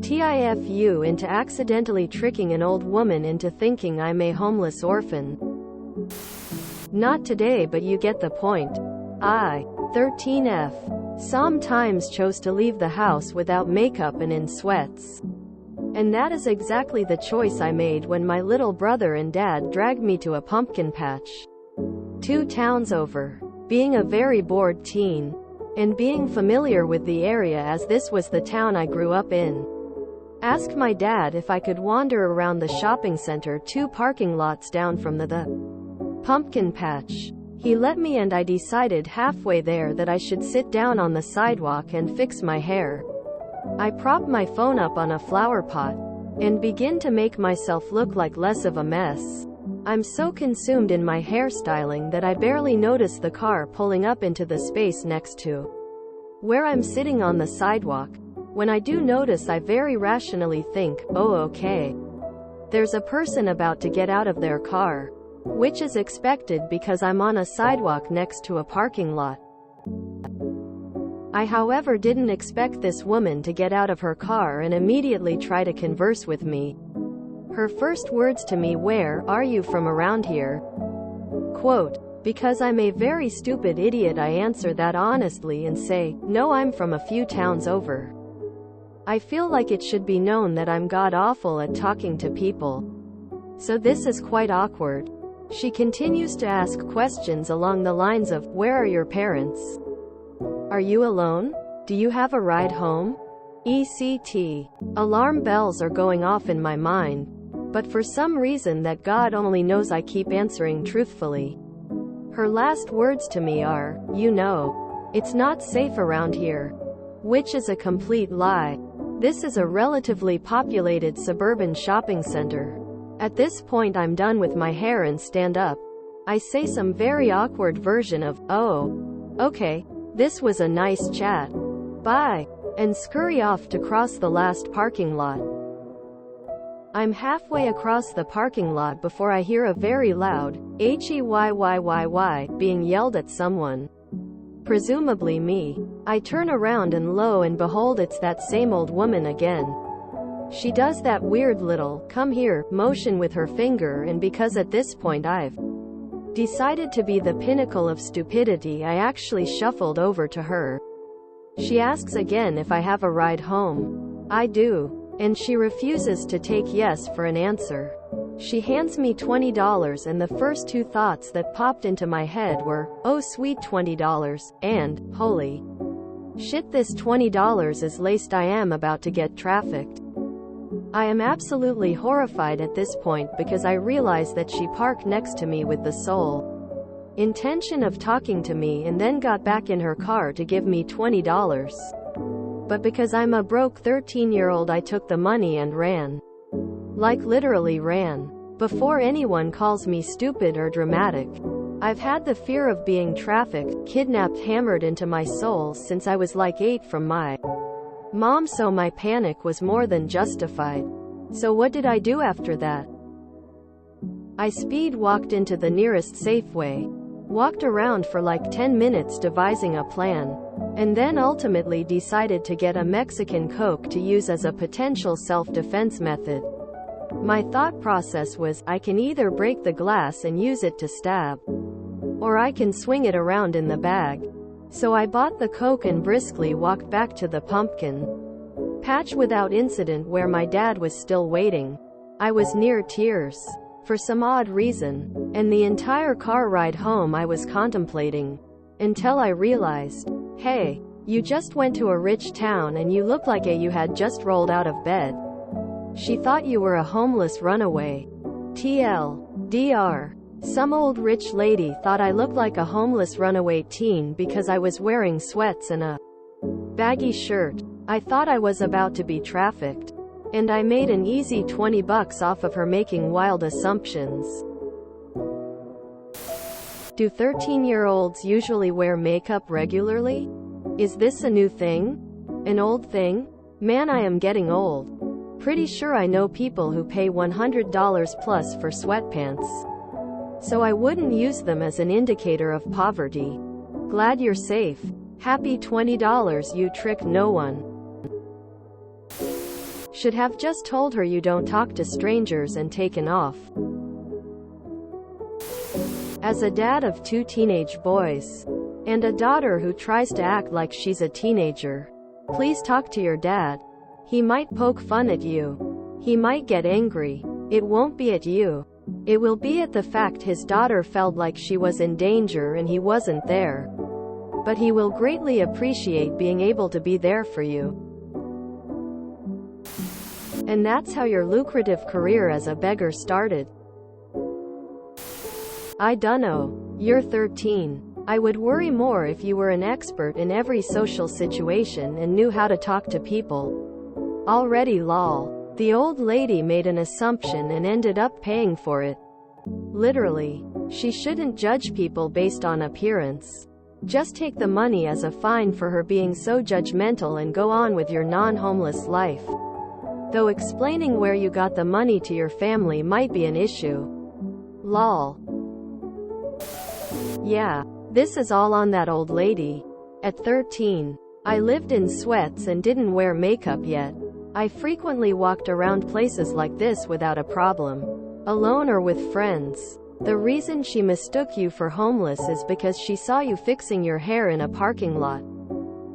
TIFU into accidentally tricking an old woman into thinking I'm a homeless orphan. Not today, but you get the point. I, 13F, sometimes chose to leave the house without makeup and in sweats. And that is exactly the choice I made when my little brother and dad dragged me to a pumpkin patch 2 towns over. Being a very bored teen, and being familiar with the area as this was the town I grew up in, asked my dad if I could wander around the shopping center 2 parking lots down from the pumpkin patch. He let me, and I decided halfway there that I should sit down on the sidewalk and fix my hair. I propped my phone up on a flower pot and begin to make myself look like less of a mess. I'm so consumed in my hairstyling that I barely notice the car pulling up into the space next to where I'm sitting on the sidewalk. When I do notice, I very rationally think, oh okay, there's a person about to get out of their car, which is expected because I'm on a sidewalk next to a parking lot. I, however, didn't expect this woman to get out of her car and immediately try to converse with me. Her first words to me were, "Are you from around here?" Quote, "Because I'm a very stupid idiot, I answer that honestly and say, no, I'm from a few towns over. I feel like it should be known that I'm god-awful at talking to people. So this is quite awkward." She continues to ask questions along the lines of, "Where are your parents? Are you alone? Do you have a ride home?" etc. Alarm bells are going off in my mind, but for some reason that God only knows I keep answering truthfully. Her last words to me are, "You know, it's not safe around here," which is a complete lie. This is a relatively populated suburban shopping center. At this point I'm done with my hair and stand up. I say some very awkward version of, "Oh, okay, this was a nice chat. Bye," and scurry off to cross the last parking lot. I'm halfway across the parking lot before I hear a very loud, "Heyyyyyy" being yelled at someone. Presumably me. I turn around and lo and behold, it's that same old woman again. She does that weird little, "come here" motion with her finger, and because at this point I've decided to be the pinnacle of stupidity, I actually shuffled over to her. She asks again if I have a ride home. I do. And she refuses to take yes for an answer. She hands me $20, and the first 2 thoughts that popped into my head were, "Oh sweet $20, and, holy shit, this $20 is laced, I am about to get trafficked." I am absolutely horrified at this point because I realize that she parked next to me with the sole intention of talking to me and then got back in her car to give me $20. But because I'm a broke 13-year-old, I took the money and ran. Like literally ran. Before anyone calls me stupid or dramatic. I've had the fear of being trafficked, kidnapped hammered into my soul since I was like 8 from my mom, so my panic was more than justified. So what did I do after that? I speed walked into the nearest Safeway, walked around for like 10 minutes devising a plan, and then ultimately decided to get a Mexican Coke to use as a potential self-defense method. My thought process was, I can either break the glass and use it to stab, or I can swing it around in the bag. So I bought the Coke and briskly walked back to the pumpkin patch without incident, where my dad was still waiting. I was near tears for some odd reason, and the entire car ride home I was contemplating, until I realized, hey, you just went to a rich town and you look like you had just rolled out of bed. She thought you were a homeless runaway. TLDR. Some old rich lady thought I looked like a homeless runaway teen because I was wearing sweats and a baggy shirt. I thought I was about to be trafficked. And I made an easy $20 off of her making wild assumptions. Do 13-year-olds usually wear makeup regularly? Is this a new thing? An old thing? Man, I am getting old. Pretty sure I know people who pay $100 plus for sweatpants. So I wouldn't use them as an indicator of poverty. Glad you're safe. Happy $20, you trick no one. Should have just told her you don't talk to strangers and taken off. As a dad of 2 teenage boys, and a daughter who tries to act like she's a teenager, please talk to your dad. He might poke fun at you. He might get angry. It won't be at you. It will be at the fact his daughter felt like she was in danger and he wasn't there. But he will greatly appreciate being able to be there for you. And that's how your lucrative career as a beggar started. I dunno. You're 13. I would worry more if you were an expert in every social situation and knew how to talk to people. Already lol. The old lady made an assumption and ended up paying for it. Literally. She shouldn't judge people based on appearance. Just take the money as a fine for her being so judgmental and go on with your non-homeless life. Though explaining where you got the money to your family might be an issue. Lol. Yeah, this is all on that old lady. At 13, I lived in sweats and didn't wear makeup yet. I frequently walked around places like this without a problem. Alone or with friends. The reason she mistook you for homeless is because she saw you fixing your hair in a parking lot.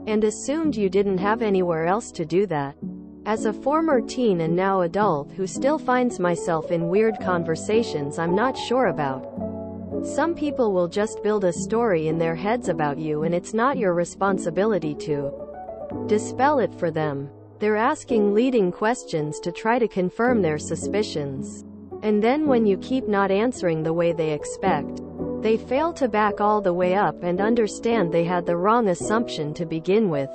And assumed you didn't have anywhere else to do that. As a former teen and now adult who still finds myself in weird conversations I'm not sure about. Some people will just build a story in their heads about you and it's not your responsibility to dispel it for them. They're asking leading questions to try to confirm their suspicions. And then when you keep not answering the way they expect, they fail to back all the way up and understand they had the wrong assumption to begin with.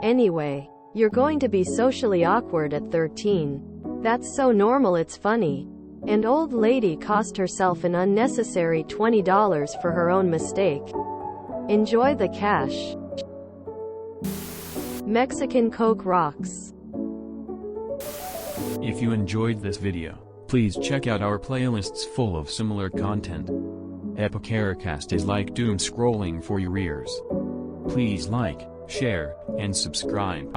Anyway, you're going to be socially awkward at 13. That's so normal it's funny. And old lady cost herself an unnecessary $20 for her own mistake. Enjoy the cash. Mexican Coke rocks. If you enjoyed this video, please check out our playlists full of similar content. Epicaricast is like doom scrolling for your ears. Please like, share, and subscribe.